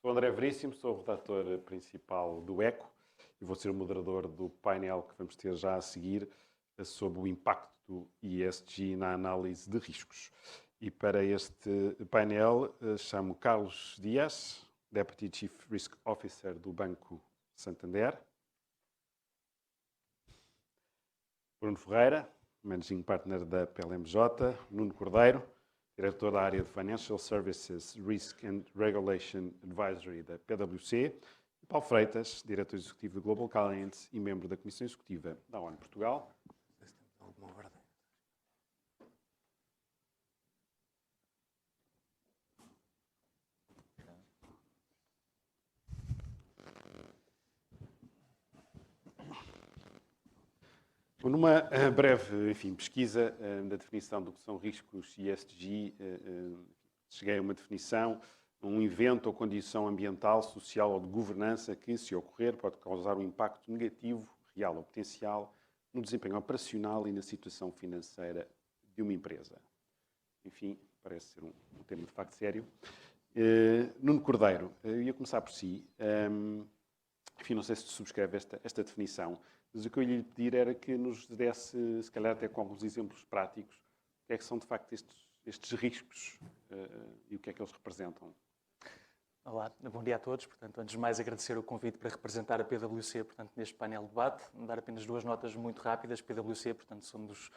Sou André Veríssimo, sou o redator principal do ECO e vou ser o moderador do painel que vamos ter já a seguir sobre o impacto do ESG na análise de riscos. E para este painel chamo Carlos Dias, Deputy Chief Risk Officer do Banco Santander, Bruno Ferreira, Managing Partner da PLMJ, Nuno Cordeiro, Diretor da área de Financial Services, Risk and Regulation Advisory da PwC, e Paulo Freitas, Diretor Executivo do Global Clients e membro da Comissão Executiva da ONU Portugal. Numa breve pesquisa da definição do que são riscos ESG, cheguei a uma definição, um evento ou condição ambiental, social ou de governança que, se ocorrer, pode causar um impacto negativo, real ou potencial, no desempenho operacional e na situação financeira de uma empresa. Enfim, parece ser um tema de facto sério. Nuno Cordeiro, eu ia começar por si. Enfim, não sei se subscreve esta definição, mas o que eu ia lhe pedir era que nos desse, se calhar até com alguns exemplos práticos, o que é que são de facto estes riscos e o que é que eles representam. Olá, bom dia a todos. Portanto, antes de mais agradecer o convite para representar a PwC, portanto, neste painel de debate. Dar apenas duas notas muito rápidas. PwC, portanto, somos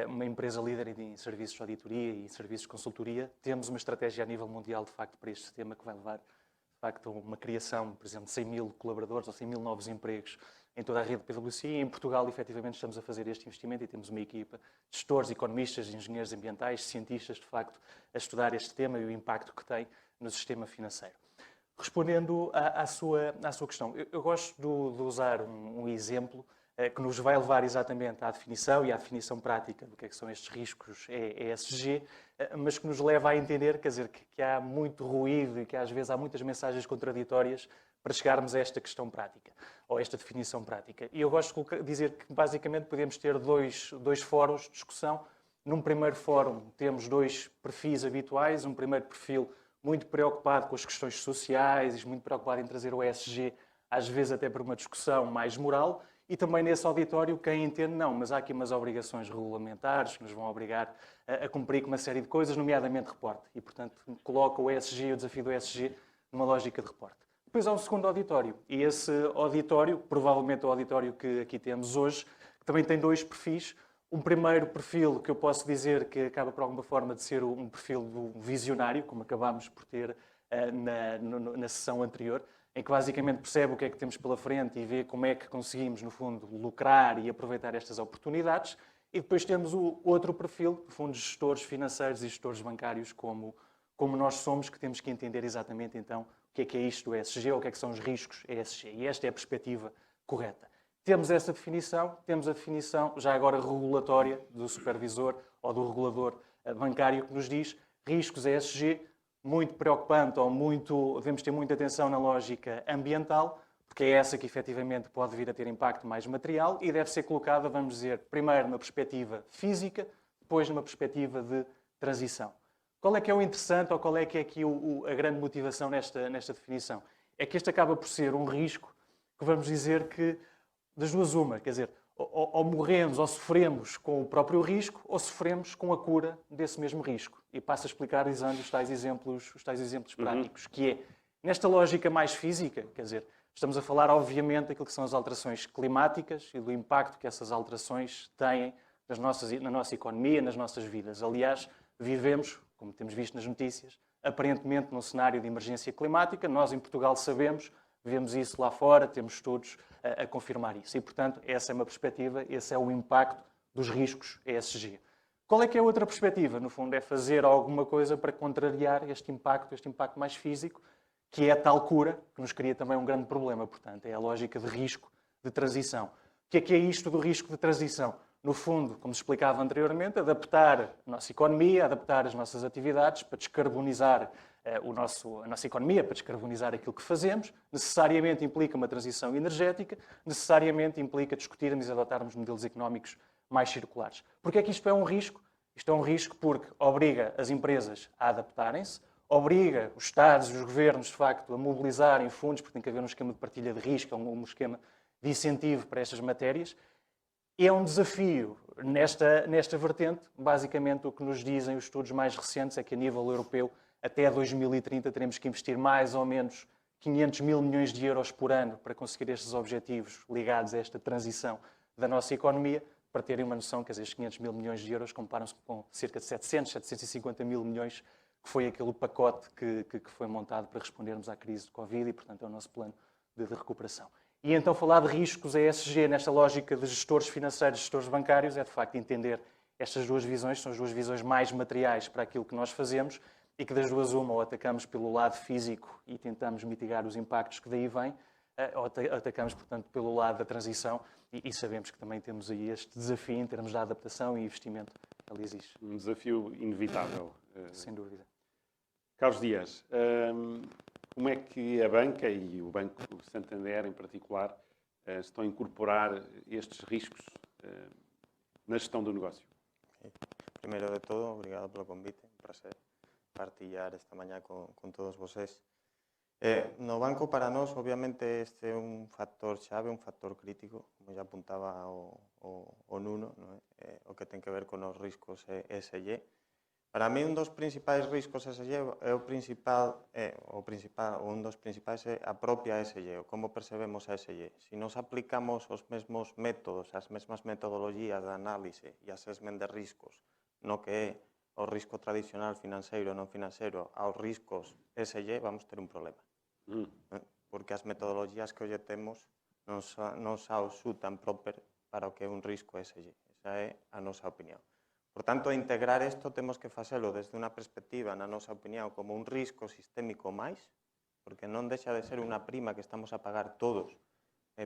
uma empresa líder em serviços de auditoria e serviços de consultoria. Temos uma estratégia a nível mundial, de facto, para este sistema que vai levar, de facto, a uma criação, por exemplo, de 100 mil colaboradores ou 100 mil novos empregos em toda a rede PwC. E em Portugal, efetivamente, estamos a fazer este investimento e temos uma equipa de gestores, economistas, engenheiros ambientais, cientistas, de facto, a estudar este tema e o impacto que tem no sistema financeiro. Respondendo à sua questão, eu gosto de usar um exemplo que nos vai levar exatamente à definição e à definição prática do que é que são estes riscos ESG, mas que nos leva a entender, quer dizer, que há muito ruído e que às vezes há muitas mensagens contraditórias para chegarmos a esta questão prática, ou a esta definição prática. E eu gosto de dizer que basicamente podemos ter dois fóruns de discussão. Num primeiro fórum temos dois perfis habituais, um primeiro perfil muito preocupado com as questões sociais e muito preocupado em trazer o ESG, às vezes até por uma discussão mais moral, e também nesse auditório quem entende, não, mas há aqui umas obrigações regulamentares que nos vão obrigar a cumprir com uma série de coisas, nomeadamente reporte, e portanto coloca o ESG, o desafio do ESG, numa lógica de reporte. Depois há um segundo auditório, e esse auditório, provavelmente o auditório que aqui temos hoje, que também tem dois perfis. Um primeiro perfil que eu posso dizer que acaba por alguma forma de ser um perfil do visionário, como acabámos por ter na sessão anterior, em que basicamente percebe o que é que temos pela frente e vê como é que conseguimos, no fundo, lucrar e aproveitar estas oportunidades. E depois temos o outro perfil, no fundo, gestores financeiros e gestores bancários, como nós somos, que temos que entender exatamente então o que é isto do ESG ou o que é que são os riscos ESG. E esta é a perspectiva correta. Temos essa definição, temos a definição já agora regulatória do supervisor ou do regulador bancário que nos diz riscos ESG, muito preocupante ou devemos ter muita atenção na lógica ambiental, porque é essa que efetivamente pode vir a ter impacto mais material e deve ser colocada, vamos dizer, primeiro numa perspectiva física, depois numa perspectiva de transição. Qual é que é o interessante ou qual é que é aqui a grande motivação nesta definição? É que este acaba por ser um risco que vamos dizer que das duas uma, quer dizer, ou morremos ou sofremos com o próprio risco ou sofremos com a cura desse mesmo risco. E passo a explicar usando os tais exemplos práticos, que é, nesta lógica mais física, quer dizer, estamos a falar obviamente daquilo que são as alterações climáticas e do impacto que essas alterações têm na nossa economia, nas nossas vidas. Aliás, vivemos, como temos visto nas notícias, aparentemente num cenário de emergência climática. Nós em Portugal sabemos, vemos isso lá fora, temos estudos a confirmar isso. E, portanto, essa é uma perspectiva, esse é o impacto dos riscos ESG. Qual é que é a outra perspectiva? No fundo, é fazer alguma coisa para contrariar este impacto mais físico, que é a tal cura, que nos cria também um grande problema. Portanto, é a lógica de risco de transição. O que é isto do risco de transição? No fundo, como se explicava anteriormente, adaptar a nossa economia, adaptar as nossas atividades para descarbonizar a nossa economia, para descarbonizar aquilo que fazemos, necessariamente implica uma transição energética, necessariamente implica discutirmos e adotarmos modelos económicos mais circulares. Porquê é que isto é um risco? Isto é um risco porque obriga as empresas a adaptarem-se, obriga os Estados e os governos, de facto, a mobilizarem fundos, porque tem que haver um esquema de partilha de risco, um esquema de incentivo para estas matérias. É um desafio nesta vertente. Basicamente, o que nos dizem os estudos mais recentes é que, a nível europeu, até 2030, teremos que investir mais ou menos 500 mil milhões de euros por ano para conseguir estes objetivos ligados a esta transição da nossa economia. Para terem uma noção, que estes 500 mil milhões de euros comparam-se com cerca de 750 mil milhões, que foi aquele pacote que foi montado para respondermos à crise de Covid e, portanto, é o nosso plano de recuperação. E então falar de riscos ESG nesta lógica de gestores financeiros, gestores bancários, é de facto entender estas duas visões, são as duas visões mais materiais para aquilo que nós fazemos e que das duas uma ou atacamos pelo lado físico e tentamos mitigar os impactos que daí vêm, ou atacamos, portanto, pelo lado da transição e sabemos que também temos aí este desafio em termos de adaptação e investimento que ali existe. Um desafio inevitável. Sem dúvida. Carlos Dias, como é que a banca e o Banco Santander, em particular, estão a incorporar estes riscos na gestão do negócio? Primeiro de todo, obrigado pelo convite. Un prazer partillar esta mañá con todos vocês. No banco, para nós, obviamente, este é un factor chave, un factor crítico, como já apuntaba o Nuno, non é? O que ten que ver con os riscos ESG. Para mí, un dos principais riscos ESG é un dos principais é a propia ESG, o como percebemos a ESG. Se nos aplicamos os mesmos métodos, as mesmas metodoloxías de análise e assessment de riscos, no que é o risco tradicional financeiro e non financeiro aos riscos ESG, vamos ter un problema. Porque as metodoloxías que hoxe temos non xutan proper para o que é un risco ESG. Esa é a nosa opinión. Por tanto, integrar isto temos que facelo desde unha perspectiva, na nosa opinión, como un risco sistémico máis, porque non deixa de ser unha prima que estamos a pagar todos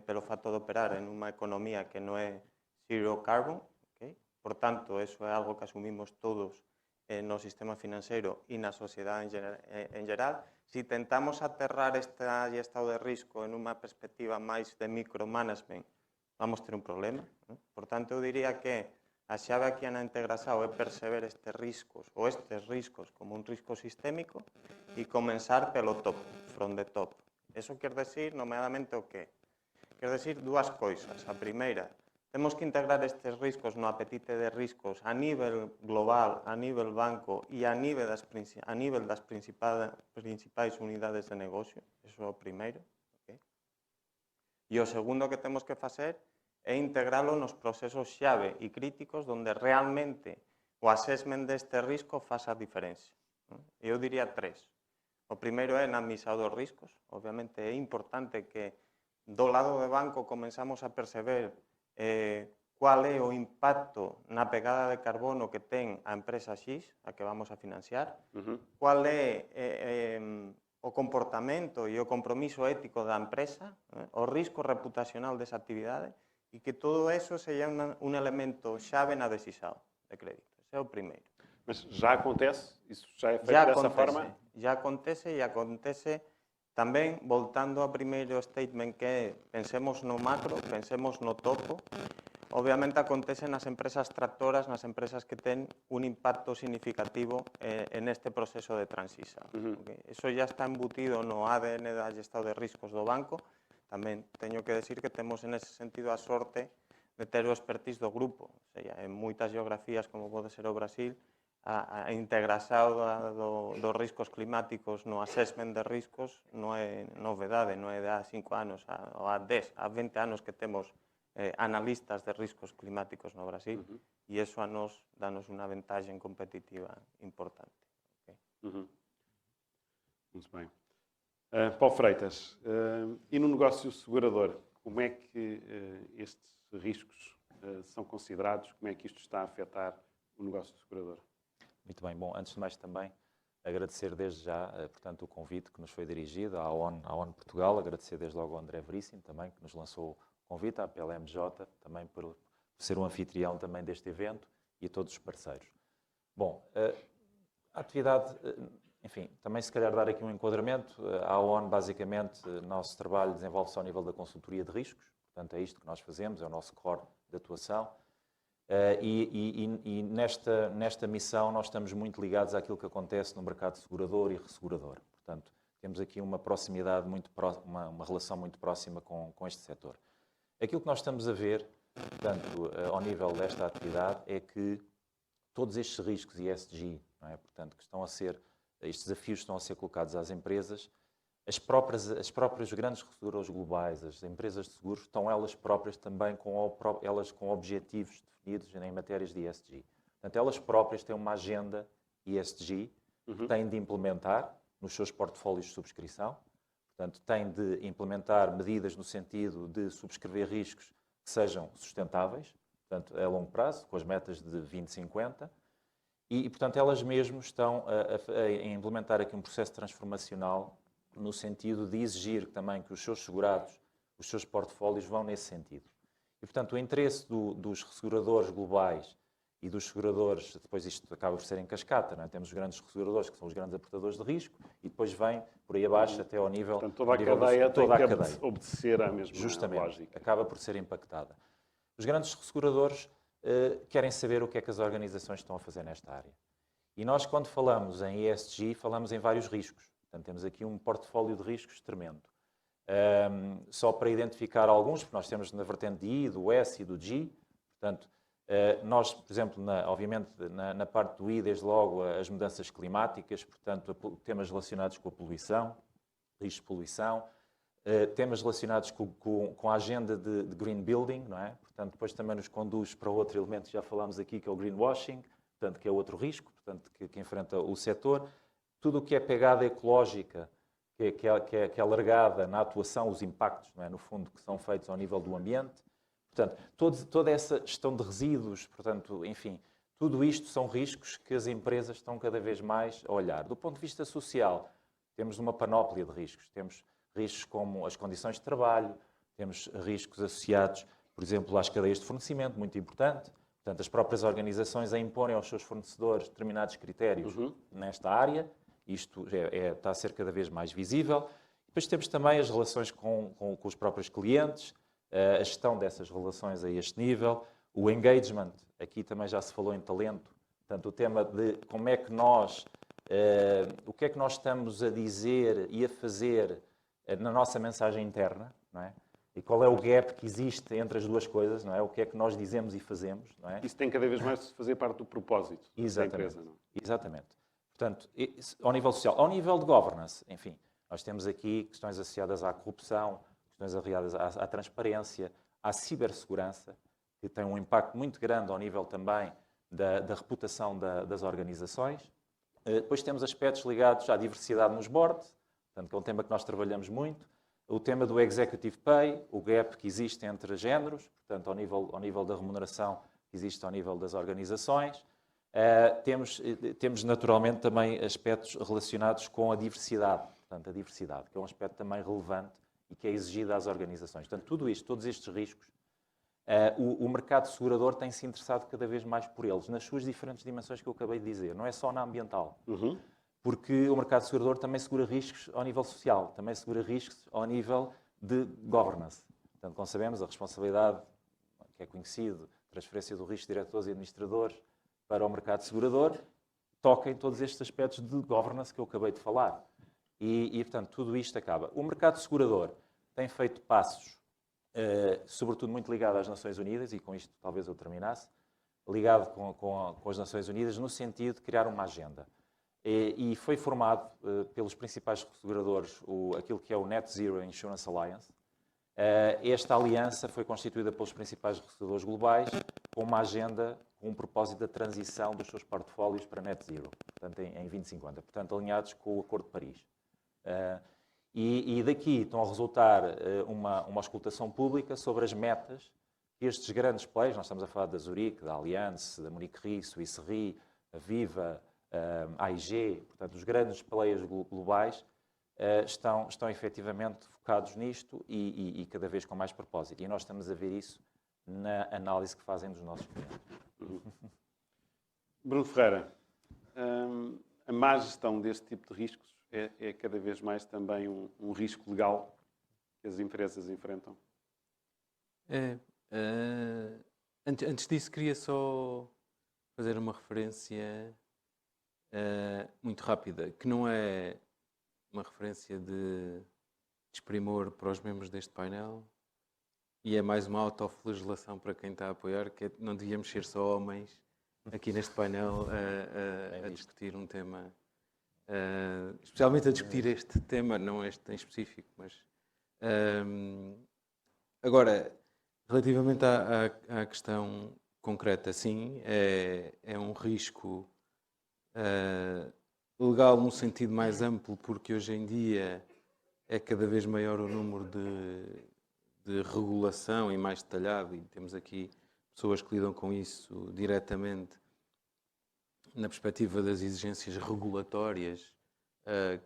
pelo facto de operar en unha economía que non é zero carbon. Okay? Por tanto, eso é algo que asumimos todos no sistema financeiro e na sociedade en geral. Se tentamos aterrar este estado de risco en unha perspectiva máis de micromanagement, vamos ter un problema. Por tanto, eu diría que a xave aquí na integración é perceber estes riscos como un risco sistémico e comenzar pelo top, from the top. Eso quer decir, nomeadamente, o que? Quer decir dúas coisas. A primeira, temos que integrar estes riscos no apetite de riscos a nivel global, a nivel banco e a nivel das principais unidades de negocio. Eso é o primeiro. Okay? E o segundo que temos que facer é integralo nos procesos xave e críticos onde realmente o assessment deste risco faça a diferencia. Eu diría tres. O primeiro é na admisión dos riscos. Obviamente é importante que do lado de banco comenzamos a perceber cuál é o impacto na pegada de carbono que ten a empresa X, a que vamos a financiar, cuál é o comportamento e o compromiso ético da empresa, o risco reputacional desa actividade, e que todo eso sería un elemento xave na decisión de crédito. Ese é o primeiro. Mas já acontece? Isso já é feito dessa forma? Já acontece e acontece tamén voltando ao primeiro statement que é pensemos no macro, pensemos no topo. Obviamente acontece nas empresas tractoras, nas empresas que ten un impacto significativo en este proceso de transición. Eso ya está embutido no ADN da gestión de riscos do banco. Tamén teño que decir que temos en ese sentido a sorte de ter o expertise do grupo. O sea, en moitas geografías, como pode ser o Brasil, a integración dos riscos climáticos no assessment de riscos non é novedade, non é de há 5 anos, ou há 10, há 20 anos que temos analistas de riscos climáticos no Brasil e eso a nos danos unha ventaxe competitiva importante. Okay? Muito bem. Paulo Freitas, e no negócio segurador, como é que estes riscos são considerados? Como é que isto está a afetar o negócio segurador? Muito bem. Bom, antes de mais também agradecer desde já, portanto, o convite que nos foi dirigido à ONU Portugal, agradecer desde logo ao André Veríssimo também, que nos lançou o convite, à PLMJ, também por ser um anfitrião também deste evento e a todos os parceiros. Bom, a atividade, enfim, também se calhar dar aqui um enquadramento, a ONU basicamente, nosso trabalho desenvolve-se ao nível da consultoria de riscos, portanto é isto que nós fazemos, é o nosso core de atuação. E nesta missão nós estamos muito ligados àquilo que acontece no mercado segurador e ressegurador. Portanto, temos aqui uma proximidade uma relação muito próxima com este setor. Aquilo que nós estamos a ver, portanto, ao nível desta atividade, é que todos estes riscos ESG, não é? Portanto, estes desafios estão a ser colocados às empresas. As próprias grandes resseguradores globais, as empresas de seguros, estão elas próprias também com objetivos definidos em matérias de ESG. Portanto, elas próprias têm uma agenda ESG que têm de implementar nos seus portfólios de subscrição. Portanto, têm de implementar medidas no sentido de subscrever riscos que sejam sustentáveis, portanto, a longo prazo, com as metas de 2050. Portanto, elas mesmas estão a implementar aqui um processo transformacional no sentido de exigir também que os seus segurados, os seus portfólios vão nesse sentido. E, portanto, o interesse dos resseguradores globais e dos seguradores, depois isto acaba por ser em cascata, não é? Temos os grandes resseguradores, que são os grandes aportadores de risco, e depois vem por aí abaixo até ao nível... Portanto, toda a cadeia tem que obedecer à mesma justamente, lógica. Acaba por ser impactada. Os grandes resseguradores querem saber o que é que as organizações estão a fazer nesta área. E nós, quando falamos em ESG, falamos em vários riscos. Portanto, temos aqui um portfólio de riscos tremendo. Só para identificar alguns, porque nós temos na vertente de I, do S e do G. Portanto, nós, por exemplo, obviamente, na parte do I, desde logo, as mudanças climáticas, portanto, temas relacionados com a poluição, risco de poluição, temas relacionados com a agenda de green building, não é? Portanto, depois também nos conduz para outro elemento que já falámos aqui, que é o greenwashing, portanto, que é outro risco, portanto, que enfrenta o setor. Tudo o que é pegada ecológica, que é alargada na atuação, os impactos, não é? No fundo, que são feitos ao nível do ambiente. Portanto, toda essa gestão de resíduos, portanto, enfim, tudo isto são riscos que as empresas estão cada vez mais a olhar. Do ponto de vista social, temos uma panóplia de riscos. Temos riscos como as condições de trabalho, temos riscos associados, por exemplo, às cadeias de fornecimento, muito importante. Portanto, as próprias organizações a imporem aos seus fornecedores determinados critérios nesta área. Isto está a ser cada vez mais visível. Depois temos também as relações com os próprios clientes, a gestão dessas relações a este nível, o engagement, aqui também já se falou em talento, portanto, o tema de como é que o que é que nós estamos a dizer e a fazer na nossa mensagem interna, não é? E qual é o gap que existe entre as duas coisas, não é? O que é que nós dizemos e fazemos, não é? Isso tem cada vez mais de fazer parte do propósito da empresa, não é? Exatamente. Portanto, ao nível social. Ao nível de governance, enfim, nós temos aqui questões associadas à corrupção, questões associadas à transparência, à cibersegurança, que tem um impacto muito grande ao nível também da reputação das organizações. Depois temos aspectos ligados à diversidade nos boards, portanto, que é um tema que nós trabalhamos muito. O tema do executive pay, o gap que existe entre géneros, portanto, ao nível da remuneração que existe ao nível das organizações. Temos naturalmente também aspectos relacionados com a diversidade, portanto, a diversidade, que é um aspecto também relevante e que é exigido às organizações. Portanto, tudo isto, todos estes riscos, o mercado segurador tem-se interessado cada vez mais por eles, nas suas diferentes dimensões que eu acabei de dizer. Não é só na ambiental, porque o mercado segurador também segura riscos ao nível social, também segura riscos ao nível de governance. Portanto, como sabemos, a responsabilidade, que é conhecido, transferência do risco de diretores e administradores para o mercado segurador, toca em todos estes aspectos de governance que eu acabei de falar. Portanto, tudo isto acaba. O mercado segurador tem feito passos, sobretudo muito ligado às Nações Unidas, e com isto talvez eu terminasse, ligado com as Nações Unidas, no sentido de criar uma agenda. E foi formado pelos principais seguradores aquilo que é o Net Zero Insurance Alliance. Esta aliança foi constituída pelos principais seguradores globais com uma agenda, com um propósito da transição dos seus portfólios para Net Zero, portanto, em 2050, portanto, alinhados com o Acordo de Paris. E daqui estão a resultar uma auscultação pública sobre as metas que estes grandes players, nós estamos a falar da Zurich, da Allianz, da Munique Re, Suisse Re, a Viva, a AIG, portanto, os grandes players globais estão efetivamente focados nisto e cada vez com mais propósito. E nós estamos a ver isso na análise que fazem dos nossos clientes. Bruno Ferreira, a má gestão deste tipo de riscos é cada vez mais também um risco legal que as empresas enfrentam? A Antes disso, queria só fazer uma referência muito rápida, que não é uma referência de desprimor para os membros deste painel e é mais uma autoflagelação para quem está a apoiar, que não devíamos ser só homens aqui neste painel a discutir um tema, especialmente a discutir este tema, não este em específico, mas agora, relativamente à questão concreta, sim, é um risco legal num sentido mais amplo, porque hoje em dia é cada vez maior o número de regulação e mais detalhado, e temos aqui pessoas que lidam com isso diretamente na perspectiva das exigências regulatórias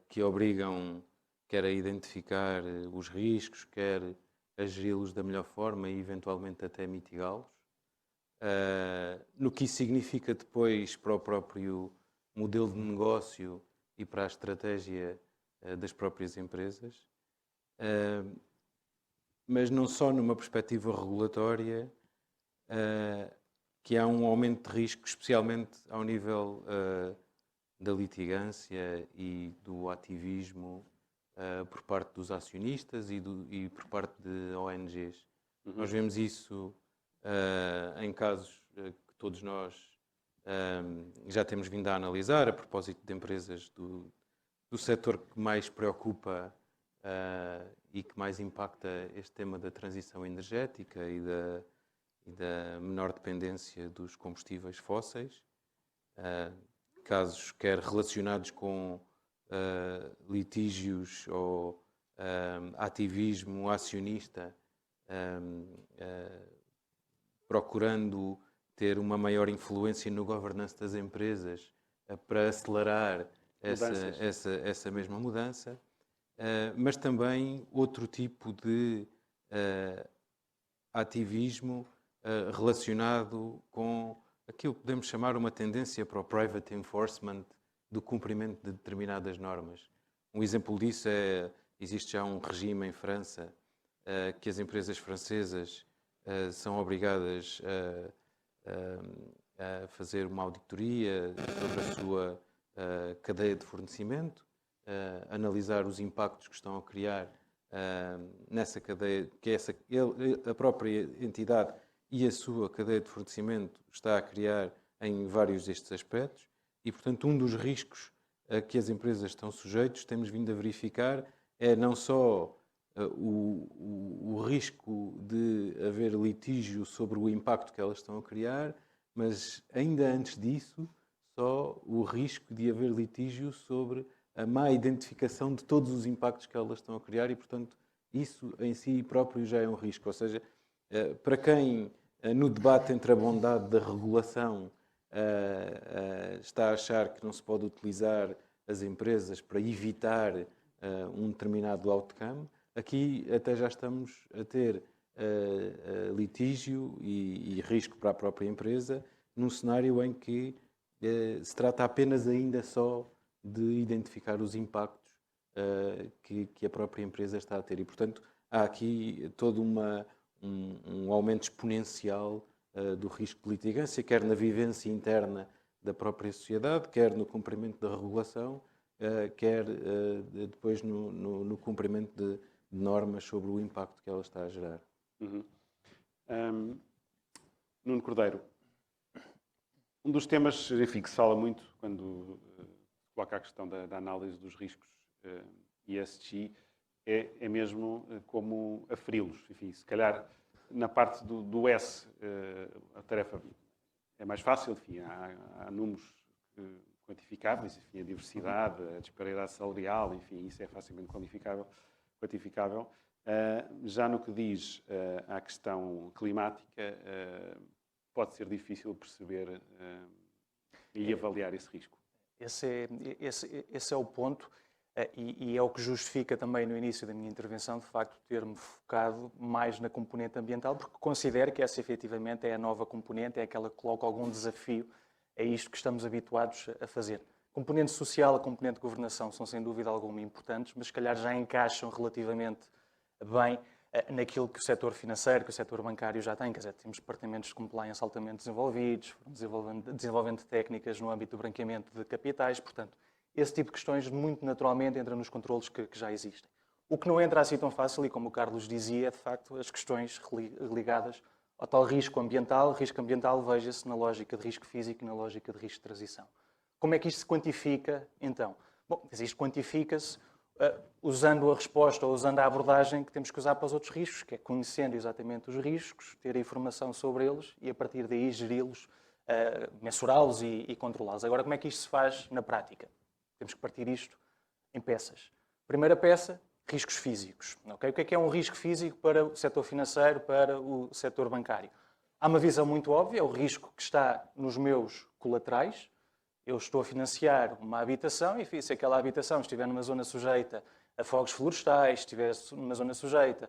que obrigam quer a identificar os riscos, quer a geri-los da melhor forma e eventualmente até mitigá-los. No que isso significa depois para o próprio modelo de negócio e para a estratégia das próprias empresas. Mas não só numa perspectiva regulatória, que há um aumento de risco, especialmente ao nível da litigância e do ativismo por parte dos acionistas e por parte de ONGs. Nós vemos isso em casos que todos nós já temos vindo a analisar, a propósito de empresas do setor que mais preocupa e que mais impacta este tema da transição energética e da menor dependência dos combustíveis fósseis. Casos quer relacionados com litígios ou ativismo acionista, procurando ter uma maior influência no governance das empresas para acelerar essa mesma mudança, mas também outro tipo de ativismo relacionado com aquilo que podemos chamar uma tendência para o private enforcement do cumprimento de determinadas normas. Um exemplo disso existe já um regime em França que as empresas francesas são obrigadas a fazer uma auditoria sobre a sua cadeia de fornecimento, analisar os impactos que estão a criar nessa cadeia, que a própria entidade e a sua cadeia de fornecimento está a criar em vários destes aspectos e, portanto, um dos riscos a que as empresas estão sujeitos, temos vindo a verificar, é não só o risco de haver litígio sobre o impacto que elas estão a criar, mas ainda antes disso, só o risco de haver litígio sobre a má identificação de todos os impactos que elas estão a criar e, portanto, isso em si próprio já é um risco. Ou seja, para quem no debate entre a bondade da regulação está a achar que não se pode utilizar as empresas para evitar um determinado outcome, aqui até já estamos a ter litígio e risco para a própria empresa num cenário em que se trata apenas ainda só de identificar os impactos que a própria empresa está a ter. E, portanto, há aqui todo um aumento exponencial do risco de litigância, quer na vivência interna da própria sociedade, quer no cumprimento da regulação, quer depois no cumprimento de normas sobre o impacto que ela está a gerar. Nuno Cordeiro, um dos temas, enfim, que se fala muito quando se coloca a questão da análise dos riscos ESG é mesmo como aferi-los. Enfim, se calhar na parte do S a tarefa é mais fácil, enfim, há números quantificáveis, enfim, a diversidade, a disparidade salarial, enfim, isso é facilmente quantificável. Já no que diz à questão climática, pode ser difícil perceber e avaliar esse risco. Esse é o ponto e é o que justifica também no início da minha intervenção, de facto, ter-me focado mais na componente ambiental, porque considero que essa efetivamente é a nova componente, é aquela que coloca algum desafio a isto que estamos habituados a fazer. A componente social, a componente de governação são sem dúvida alguma importantes, mas se calhar já encaixam relativamente bem naquilo que o setor financeiro, que o setor bancário já tem. Quer dizer, temos departamentos de compliance altamente desenvolvidos, desenvolvendo técnicas no âmbito do branqueamento de capitais. Portanto, esse tipo de questões muito naturalmente entra nos controlos que já existem. O que não entra assim tão fácil, e como o Carlos dizia, é de facto as questões ligadas ao tal risco ambiental. Risco ambiental veja-se na lógica de risco físico e na lógica de risco de transição. Como é que isto se quantifica, então? Bom, isto quantifica-se usando a resposta ou usando a abordagem que temos que usar para os outros riscos, que é conhecendo exatamente os riscos, ter a informação sobre eles e, a partir daí, geri-los, mensurá-los e controlá-los. Agora, como é que isto se faz na prática? Temos que partir isto em peças. Primeira peça, riscos físicos. Okay? O que é um risco físico para o setor financeiro, para o setor bancário? Há uma visão muito óbvia, é o risco que está nos meus colaterais. Eu estou a financiar uma habitação e se aquela habitação estiver numa zona sujeita a fogos florestais, estiver numa zona sujeita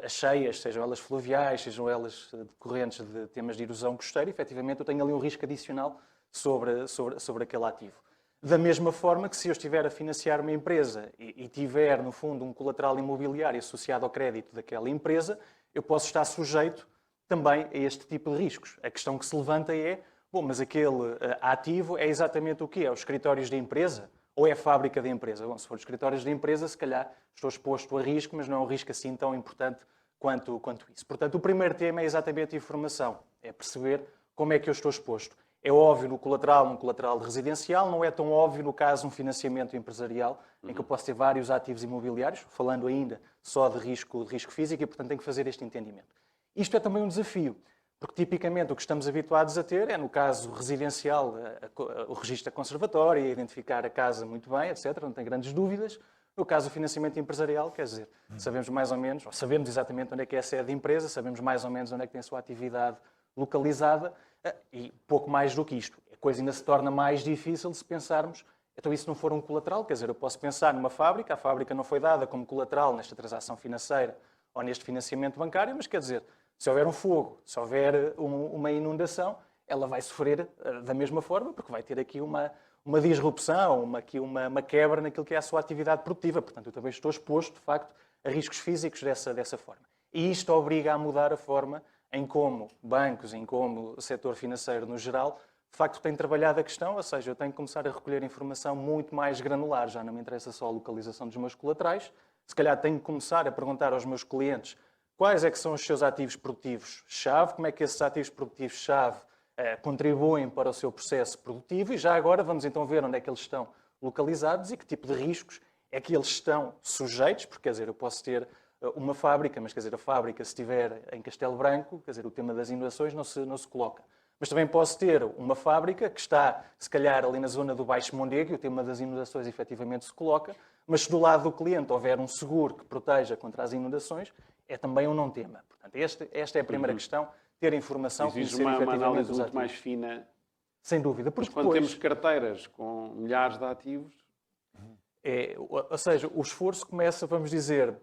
a cheias, sejam elas fluviais, sejam elas decorrentes de temas de erosão costeira, efetivamente eu tenho ali um risco adicional sobre aquele ativo. Da mesma forma que se eu estiver a financiar uma empresa e tiver, no fundo, um colateral imobiliário associado ao crédito daquela empresa, eu posso estar sujeito também a este tipo de riscos. A questão que se levanta é: bom, mas aquele ativo é exatamente o quê? É os escritórios da empresa? Ou é a fábrica da empresa? Bom, se for os escritórios da empresa, se calhar estou exposto a risco, mas não é um risco assim tão importante quanto isso. Portanto, o primeiro tema é exatamente a informação. É perceber como é que eu estou exposto. É óbvio num colateral residencial, não é tão óbvio no caso de um financiamento empresarial, em que eu posso ter vários ativos imobiliários, falando ainda só de risco físico, e, portanto, tenho que fazer este entendimento. Isto é também um desafio. Porque, tipicamente, o que estamos habituados a ter é, no caso residencial, o registro da conservatória, identificar a casa muito bem, etc., não tem grandes dúvidas. No caso do financiamento empresarial, quer dizer, sabemos mais ou menos, ou sabemos exatamente onde é que é a sede da empresa, sabemos mais ou menos onde é que tem a sua atividade localizada, e pouco mais do que isto. A coisa ainda se torna mais difícil se pensarmos, então isso não for um colateral, quer dizer, eu posso pensar numa fábrica, a fábrica não foi dada como colateral nesta transação financeira ou neste financiamento bancário, mas quer dizer, se houver um fogo, se houver uma inundação, ela vai sofrer da mesma forma, porque vai ter aqui uma disrupção, uma quebra naquilo que é a sua atividade produtiva. Portanto, eu também estou exposto, de facto, a riscos físicos dessa forma. E isto obriga a mudar a forma em como bancos, em como o setor financeiro no geral, de facto tem trabalhado a questão, ou seja, eu tenho que começar a recolher informação muito mais granular. Já não me interessa só a localização dos meus colaterais, se calhar tenho que começar a perguntar aos meus clientes quais é que são os seus ativos produtivos-chave, como é que esses ativos produtivos-chave contribuem para o seu processo produtivo, e já agora vamos então ver onde é que eles estão localizados e que tipo de riscos é que eles estão sujeitos, porque, quer dizer, eu posso ter uma fábrica, mas, quer dizer, a fábrica, se estiver em Castelo Branco, quer dizer, o tema das inundações não se coloca. Mas também posso ter uma fábrica que está, se calhar, ali na zona do Baixo Mondego, e o tema das inundações efetivamente se coloca, mas se do lado do cliente houver um seguro que proteja contra as inundações, é também um não-tema. Portanto, esta é a primeira questão, ter informação, exige conhecer uma efetivamente análise os muito ativos. mais fina. Sem dúvida. Mas Porque quando depois, temos carteiras com milhares de ativos, ou seja, o esforço começa, vamos dizer,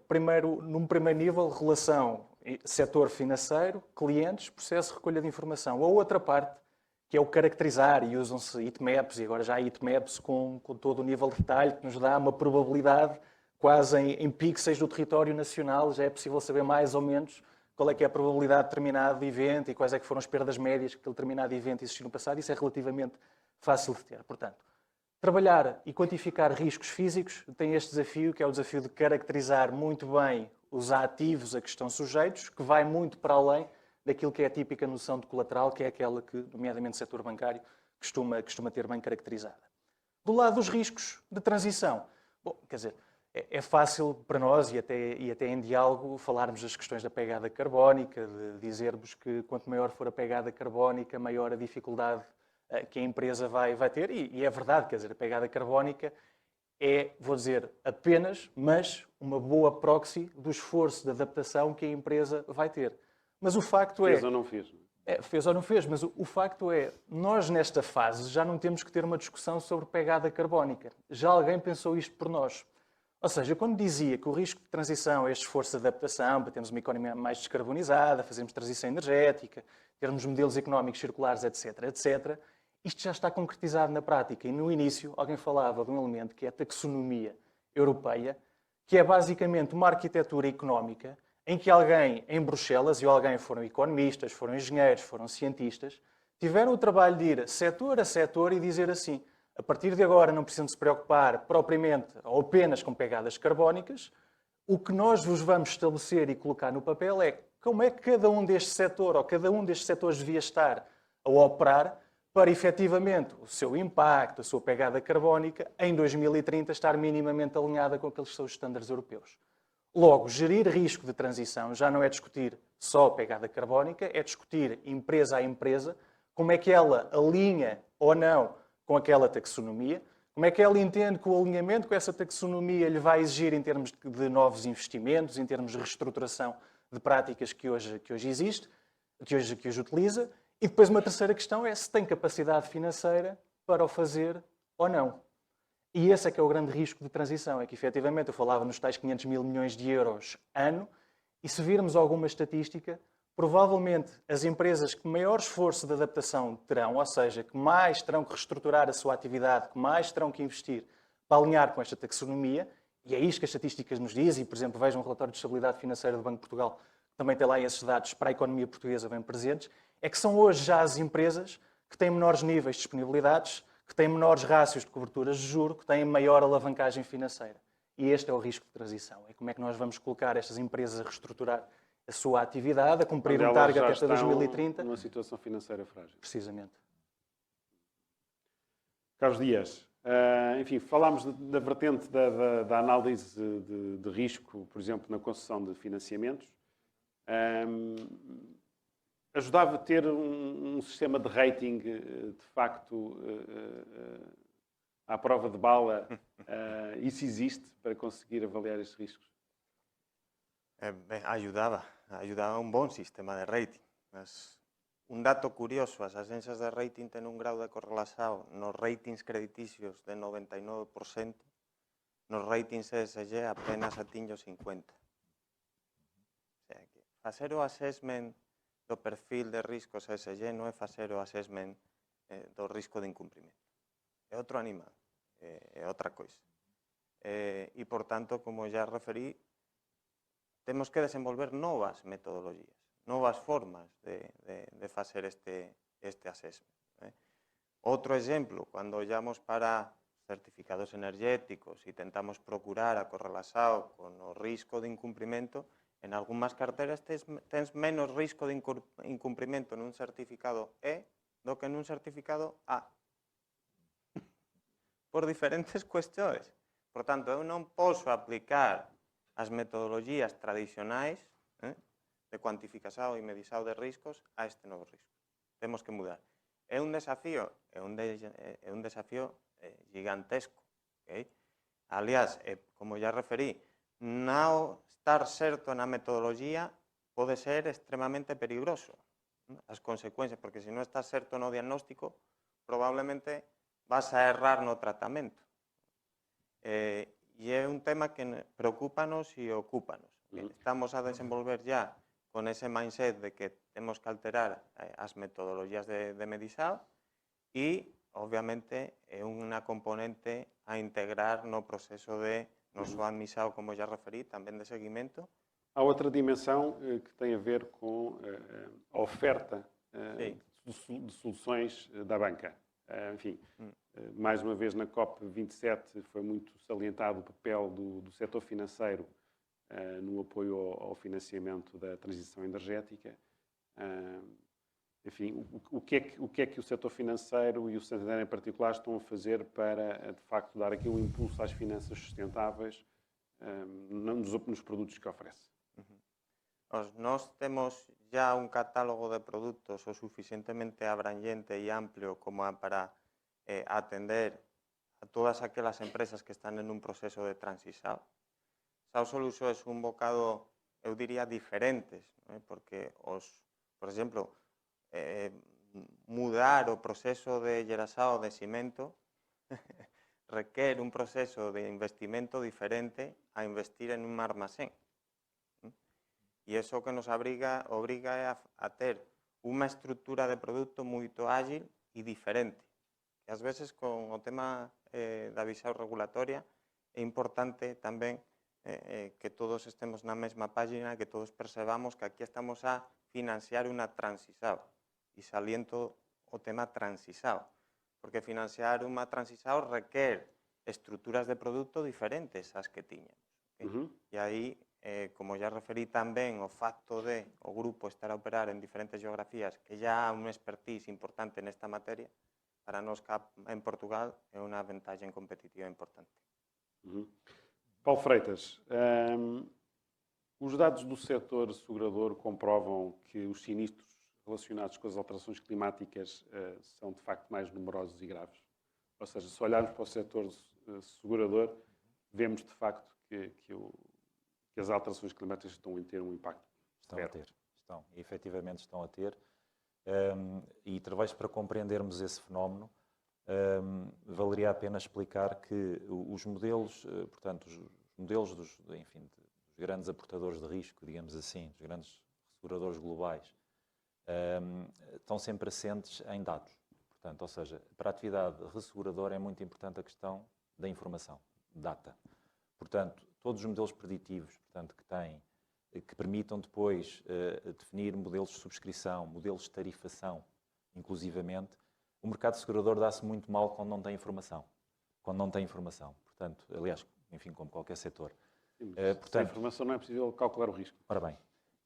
num primeiro nível, relação setor financeiro, clientes, processo de recolha de informação. A outra parte, que é o caracterizar, e usam-se heatmaps, e agora já há heatmaps com todo o nível de detalhe, que nos dá uma probabilidade quase em pixels do território nacional, já é possível saber mais ou menos qual é que é a probabilidade de determinado evento e quais é que foram as perdas médias que aquele determinado evento existiu no passado. Isso é relativamente fácil de ter. Portanto, trabalhar e quantificar riscos físicos tem este desafio, que é o desafio de caracterizar muito bem os ativos a que estão sujeitos, que vai muito para além daquilo que é a típica noção de colateral, que é aquela que, nomeadamente o setor bancário, costuma ter bem caracterizada. Do lado dos riscos de transição, bom, quer dizer, é fácil para nós, e até em diálogo, falarmos das questões da pegada carbónica, de dizermos que quanto maior for a pegada carbónica, maior a dificuldade que a empresa vai ter. E é verdade, quer dizer, a pegada carbónica é, vou dizer, apenas, mas uma boa proxy do esforço de adaptação que a empresa vai ter. Mas o facto fez ou não fez? Fez ou não fez, mas o facto é, nós nesta fase já não temos que ter uma discussão sobre pegada carbónica. Já alguém pensou isto por nós. Ou seja, quando dizia que o risco de transição é este esforço de adaptação para termos uma economia mais descarbonizada, fazermos transição energética, termos modelos económicos circulares, etc., etc., isto já está concretizado na prática. E no início alguém falava de um elemento que é a taxonomia europeia, que é basicamente uma arquitetura económica em que alguém em Bruxelas, e alguém foram economistas, foram engenheiros, foram cientistas, tiveram o trabalho de ir setor a setor e dizer assim, a partir de agora não precisam se preocupar propriamente ou apenas com pegadas carbónicas, o que nós vos vamos estabelecer e colocar no papel é como é que cada um deste setor ou cada um destes setores devia estar a operar para efetivamente o seu impacto, a sua pegada carbónica, em 2030 estar minimamente alinhada com aqueles que são os estándares europeus. Logo, gerir risco de transição já não é discutir só a pegada carbónica, é discutir empresa a empresa como é que ela alinha ou não com aquela taxonomia, como é que ela entende que o alinhamento com essa taxonomia lhe vai exigir em termos de novos investimentos, em termos de reestruturação de práticas que hoje existe, que hoje utiliza. E depois uma terceira questão é se tem capacidade financeira para o fazer ou não. E esse é que é o grande risco de transição, é que efetivamente eu falava nos tais 500 mil milhões de euros ano, e se virmos alguma estatística, provavelmente as empresas que maior esforço de adaptação terão, ou seja, que mais terão que reestruturar a sua atividade, que mais terão que investir para alinhar com esta taxonomia, e é isto que as estatísticas nos dizem, e por exemplo vejam um relatório de estabilidade financeira do Banco de Portugal, que também tem lá esses dados para a economia portuguesa bem presentes, é que são hoje já as empresas que têm menores níveis de disponibilidades, que têm menores rácios de coberturas de juro, que têm maior alavancagem financeira. E este é o risco de transição. É como é que nós vamos colocar estas empresas a reestruturar a sua atividade, a cumprir um target até 2030. Numa situação financeira frágil. Precisamente. Carlos Dias, enfim, falámos da vertente da análise de risco, por exemplo, na concessão de financiamentos. Ajudava a ter um sistema de rating, de facto, à prova de bala. Isso existe para conseguir avaliar estes riscos? Ben, ayudaba un bom sistema de rating. Mas un dato curioso, as axencias de rating ten un grau de correlación nos ratings crediticios de 99%, nos ratings ESG apenas atinge o 50%. O sea, que facer o assessment do perfil de riscos ESG non é facer o assessment do risco de incumprimento. É outro animal, é outra coisa. E, por tanto, como já referí, temos que desenvolver novas metodologías, novas formas de facer este assessment. Outro exemplo, cando ollamos para certificados energéticos e tentamos procurar a correlación con o risco de incumprimento, en algunhas carteras tens menos risco de incumprimento nun certificado E do que nun certificado A. Por diferentes cuestións. Por tanto, eu non posso aplicar as metodoloxías tradicionais de cuantificación e medición de riscos a este novo risco. Temos que mudar. É un desafío gigantesco. Okay? Aliás, como já referí, non estar certo na metodoloxía pode ser extremamente peligroso. As consecuencias, porque se non estás certo no diagnóstico, probablemente vas a errar no tratamento. E é un tema que preocúpanos e ocúpanos. Estamos a desenvolver ya con ese mindset de que temos que alterar as metodoloxías de medición e, obviamente, é unha componente a integrar no proceso de non só admissão, como já referi, tamén de seguimento. Há outra dimensão que tem a ver com a oferta de soluções da banca. Enfim, mais uma vez na COP27 foi muito salientado o papel do setor financeiro no apoio ao financiamento da transição energética. Enfim, o que é que o setor financeiro e o Santander em particular estão a fazer para, de facto, dar aqui um impulso às finanças sustentáveis nos produtos que oferece? Nós temos já un catálogo de produtos o suficientemente abrangente e amplio como para atender a todas aquelas empresas que están en un proceso de transición. Xa os soluções un bocado, eu diría, diferentes, porque, por exemplo, mudar o proceso de xeración de cimento requer un proceso de investimento diferente a investir en un armazén. E iso que nos obriga a ter unha estrutura de produto moito ágil e diferente. E ás veces con o tema da visión regulatoria é importante tamén que todos estemos na mesma página, que todos percebamos que aquí estamos a financiar unha transisao. E saliento o tema transisao, porque financiar unha transisao requer estruturas de produto diferentes ás que tiñamos. Okay? E aí, como ya referí tamén, o facto de o grupo estar a operar en diferentes geografías, que ya há un expertise importante nesta materia, para nós en Portugal é unha ventaxa competitiva importante. Paulo Freitas, os dados do setor segurador comprovam que os sinistros relacionados com as alterações climáticas são, de facto, mais numerosos e graves. Ou seja, se olharmos para o setor segurador, vemos, de facto, que as alterações climáticas estão a ter um impacto. Estão a ter, estão. E, efetivamente estão a ter. E talvez para compreendermos esse fenómeno, valeria a pena explicar que os modelos, portanto, os modelos dos grandes aportadores de risco, digamos assim, dos grandes seguradores globais, estão sempre assentes em dados. Portanto, ou seja, para a atividade resseguradora é muito importante a questão da informação, data. Portanto, todos os modelos preditivos, portanto, que permitam depois definir modelos de subscrição, modelos de tarifação, inclusivamente, o mercado segurador dá-se muito mal quando não tem informação. Quando não tem informação. Portanto, aliás, enfim, como qualquer setor. Sem informação não é possível calcular o risco. Ora bem,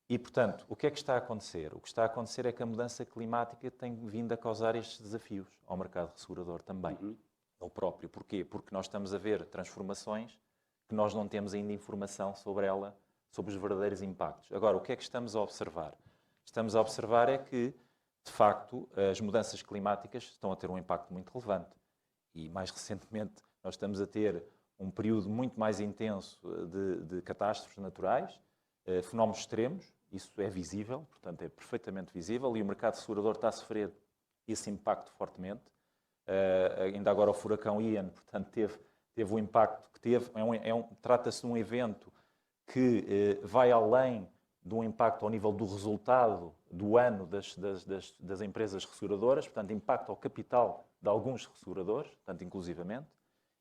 e portanto, o que é que está a acontecer? O que está a acontecer é que a mudança climática tem vindo a causar estes desafios ao mercado segurador também. Ele próprio. Porquê? Porque nós estamos a ver transformações que nós não temos ainda informação sobre ela, sobre os verdadeiros impactos. Agora, o que é que estamos a observar? Estamos a observar é que, de facto, as mudanças climáticas estão a ter um impacto muito relevante. E, mais recentemente, nós estamos a ter um período muito mais intenso de catástrofes naturais, fenómenos extremos, isso é visível, portanto, é perfeitamente visível, e o mercado segurador está a sofrer esse impacto fortemente. Ainda agora o furacão Ian, portanto, teve o impacto que teve. Trata-se de um evento que vai além do impacto ao nível do resultado do ano das empresas resseguradoras, portanto, impacto ao capital de alguns resseguradores, portanto, inclusivamente.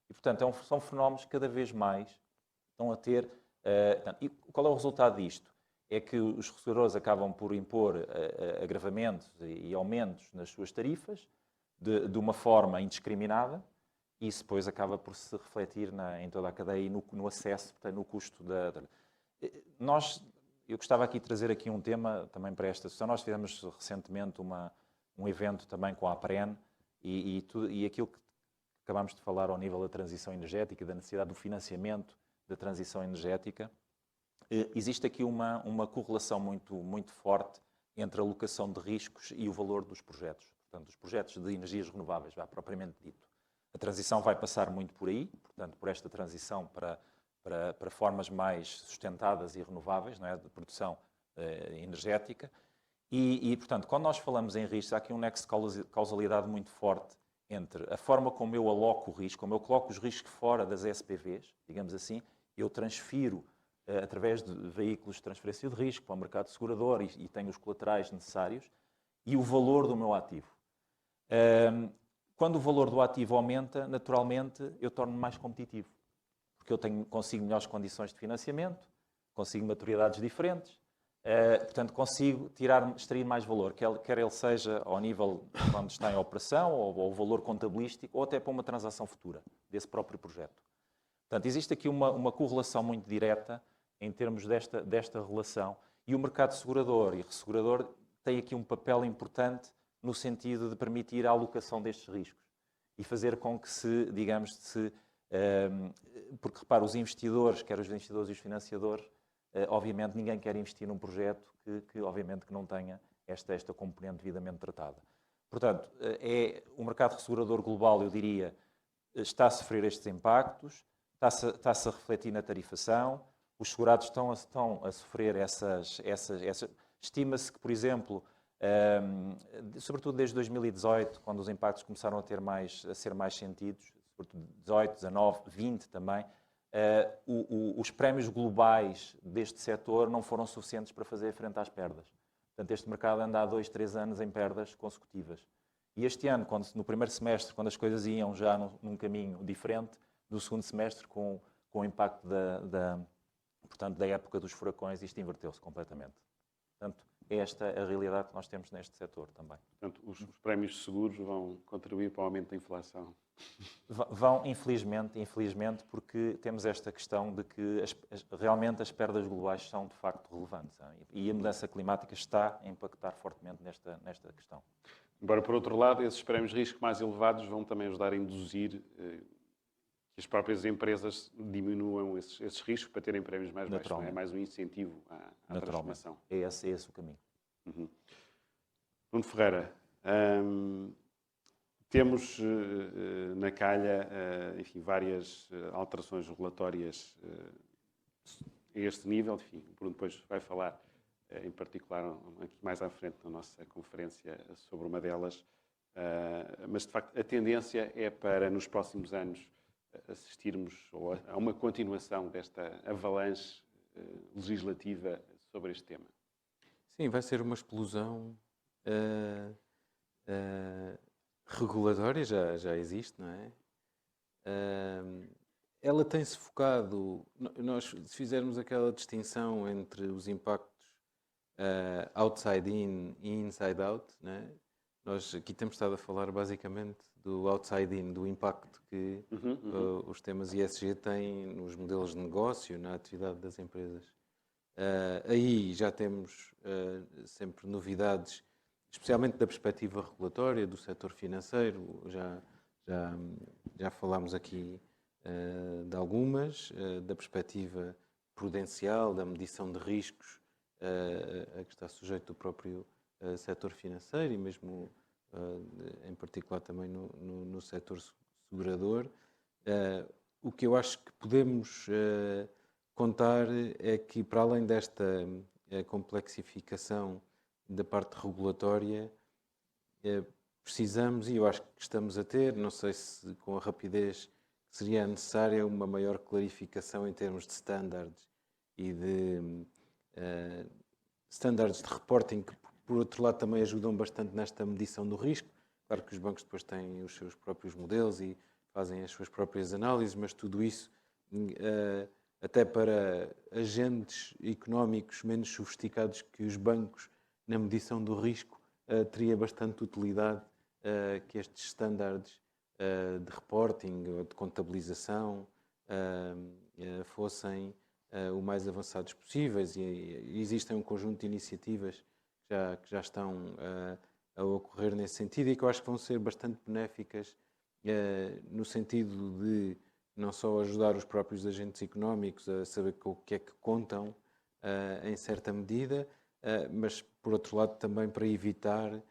E, portanto, são fenómenos que cada vez mais estão a ter... e qual é o resultado disto? É que os resseguradores acabam por impor agravamentos e aumentos nas suas tarifas de uma forma indiscriminada, e isso depois acaba por se refletir em toda a cadeia e no acesso, portanto, no custo Eu gostava aqui de trazer aqui um tema também para esta sessão. Nós fizemos recentemente um evento também com a APREN e aquilo que acabámos de falar ao nível da transição energética e da necessidade do financiamento da transição energética. Existe aqui uma correlação muito, muito forte entre a alocação de riscos e o valor dos projetos. Portanto, os projetos de energias renováveis, propriamente dito. A transição vai passar muito por aí, portanto, por esta transição para formas mais sustentadas e renováveis, não é? De produção energética. E, portanto, quando nós falamos em riscos, há aqui um nexo de causalidade muito forte entre a forma como eu aloco o risco, como eu coloco os riscos fora das SPVs, digamos assim, eu transfiro através de veículos de transferência de risco para o mercado segurador e tenho os colaterais necessários, e o valor do meu ativo. Quando o valor do ativo aumenta, naturalmente, eu torno-me mais competitivo. Porque eu consigo melhores condições de financiamento, consigo maturidades diferentes, portanto, consigo extrair mais valor, quer ele seja ao nível quando está em operação, ou o valor contabilístico, ou até para uma transação futura desse próprio projeto. Portanto, existe aqui uma correlação muito direta em termos desta relação, e o mercado segurador e ressegurador tem aqui um papel importante no sentido de permitir a alocação destes riscos e fazer com que porque, repara, os investidores, quer os investidores e os financiadores, obviamente ninguém quer investir num projeto que obviamente, que não tenha esta componente devidamente tratada. Portanto, o mercado ressegurador global, eu diria, está a sofrer estes impactos, está-se a refletir na tarifação, os segurados estão a sofrer essas. Estima-se que, por exemplo, sobretudo desde 2018, quando os impactos começaram a ser mais sentidos, sobretudo 18, 19, 20 também, os prémios globais deste setor não foram suficientes para fazer frente às perdas. Portanto, este mercado anda há 2, 3 anos em perdas consecutivas. E este ano, no primeiro semestre, quando as coisas iam já num caminho diferente, no segundo semestre, com o impacto portanto, da época dos furacões, isto inverteu-se completamente. Portanto, é esta a realidade que nós temos neste setor também. Portanto, os prémios de seguros vão contribuir para o aumento da inflação. Vão, infelizmente, porque temos esta questão de que realmente as perdas globais são, de facto, relevantes. E a mudança climática está a impactar fortemente nesta questão. Embora, por outro lado, esses prémios de risco mais elevados vão também ajudar a induzir que as próprias empresas diminuam esses riscos para terem prémios mais baixos. Não é? É mais um incentivo à transformação. É esse o caminho. Uhum. Nuno Ferreira, temos na calha, enfim, várias alterações regulatórias a este nível. Enfim, o Bruno depois vai falar, em particular, aqui mais à frente na nossa conferência, sobre uma delas. Mas, de facto, a tendência é para, nos próximos anos, assistirmos a uma continuação desta avalanche legislativa sobre este tema. Sim, vai ser uma explosão regulatória, já existe, não é? Ela tem-se focado, nós se fizermos aquela distinção entre os impactos outside in e inside out, não é? Nós aqui temos estado a falar basicamente do outside in, do impacto que os temas ESG têm nos modelos de negócio, na atividade das empresas. Aí já temos sempre novidades, especialmente da perspectiva regulatória, do setor financeiro. Já falámos aqui de algumas, da perspectiva prudencial, da medição de riscos, a que está sujeito o próprio setor financeiro e mesmo, em particular, também no setor segurador. O que eu acho que podemos contar é que, para além desta complexificação da parte regulatória, precisamos, e eu acho que estamos a ter, não sei se com a rapidez que seria necessária, uma maior clarificação em termos de standards e de standards de reporting, que, por outro lado, também ajudam bastante nesta medição do risco. Claro que os bancos depois têm os seus próprios modelos e fazem as suas próprias análises, mas tudo isso, até para agentes económicos menos sofisticados que os bancos na medição do risco, teria bastante utilidade que estes standards de reporting ou de contabilização fossem o mais avançados possíveis, e existem um conjunto de iniciativas que já estão a ocorrer nesse sentido e que eu acho que vão ser bastante benéficas no sentido de não só ajudar os próprios agentes económicos a saber com o que é que contam em certa medida, mas, por outro lado, também para evitar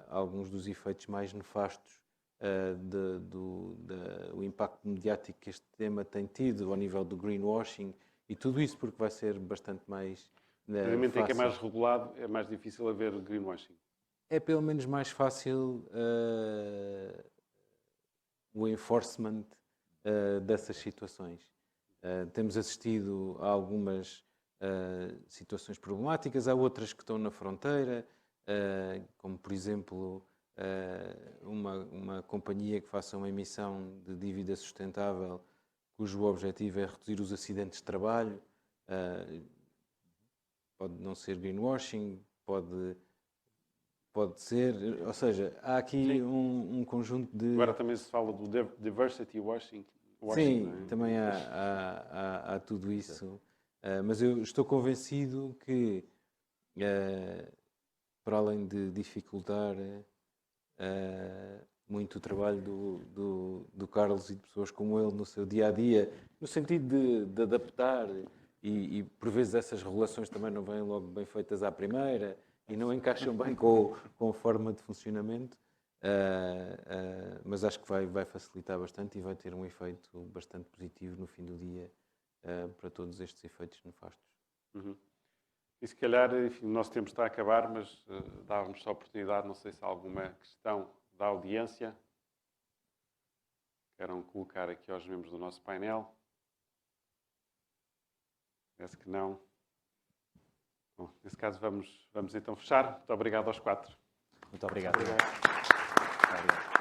alguns dos efeitos mais nefastos do impacto mediático que este tema tem tido ao nível do greenwashing e tudo isso, porque vai ser bastante mais Precisamente fácil. em que é mais regulado, é mais difícil haver greenwashing. É pelo menos mais fácil o enforcement dessas situações. Temos assistido a algumas situações problemáticas, há outras que estão na fronteira, como, por exemplo, uma companhia que faça uma emissão de dívida sustentável cujo objetivo é reduzir os acidentes de trabalho. Pode não ser greenwashing, pode ser, ou seja, há aqui um conjunto de... Agora também se fala do diversity washing. Sim, não é? também há tudo isso. Mas eu estou convencido que, para além de dificultar muito o trabalho do Carlos e de pessoas como ele no seu dia-a-dia, no sentido de adaptar, e por vezes essas regulações também não vêm logo bem feitas à primeira e não encaixam bem com a forma de funcionamento, mas acho que vai facilitar bastante e vai ter um efeito bastante positivo no fim do dia para todos estes efeitos nefastos. Uhum. E se calhar, enfim, o nosso tempo está a acabar, mas dávamos a oportunidade, não sei se há alguma questão da audiência queiram colocar aqui aos membros do nosso painel. Parece que não. Bom, nesse caso vamos então fechar. Muito obrigado aos 4. Muito obrigado. Obrigado.